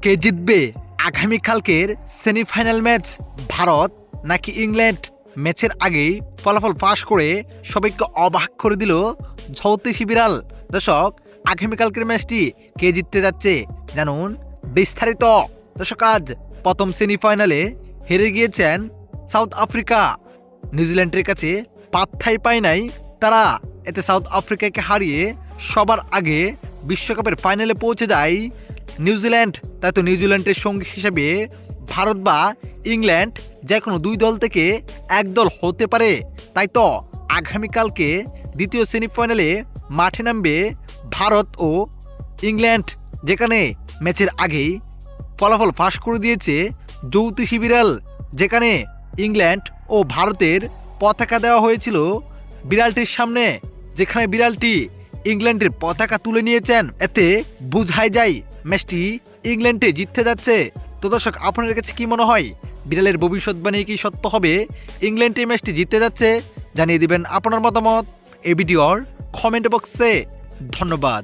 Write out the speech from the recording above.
কে জিতবে আগামীকালকের semifinal match? Bharat নাকি ইংল্যান্ড? ম্যাচের আগেই ফলাফল ফাঁস করে সবাইকে অবাক করে দিল জ্যোতিষী বিড়াল। দর্শক, আগামীকালকের ম্যাচটি কে জিততে যাচ্ছে জানুন বিস্তারিত। দর্শক, আজ প্রথম সেমিফাইনালে হেরে গিয়েছেন সাউথ আফ্রিকা। নিউজিল্যান্ডের কাছে পাত্তাই পায় নাই তারা। এতে সাউথ আফ্রিকাকে হারিয়ে সবার আগে বিশ্বকাপের ফাইনালে পৌঁছে যায় নিউজিল্যান্ড। তাই তো নিউজিল্যান্ডের সঙ্গী হিসেবে ভারত বা ইংল্যান্ড যে কোনো দুই দল থেকে এক দল হতে পারে। তাই তো আগামীকালকে দ্বিতীয় সেমিফাইনালে মাঠে নামবে ভারত ও ইংল্যান্ড, যেখানে ম্যাচের আগেই ফলাফল ফাঁস করে দিয়েছে জ্যোতিষী বিড়াল। যেখানে ইংল্যান্ড ও ভারতের পতাকা দেওয়া হয়েছিল বিড়ালটির সামনে, যেখানে বিড়ালটি ইংল্যান্ডের পতাকা তুলে নিয়েছেন। এতে বোঝাই যায় ম্যাচটি ইংল্যান্ডে জিততে যাচ্ছে। তো দর্শক, আপনাদের কাছে কি মনে হয়, বিড়ালের ভবিষ্যৎবাণী কি সত্য হবে? ইংল্যান্ডে ম্যাচটি জিততে যাচ্ছে? জানিয়ে দিবেন আপনার মতামত এই ভিডিওর কমেন্ট বক্সে। ধন্যবাদ।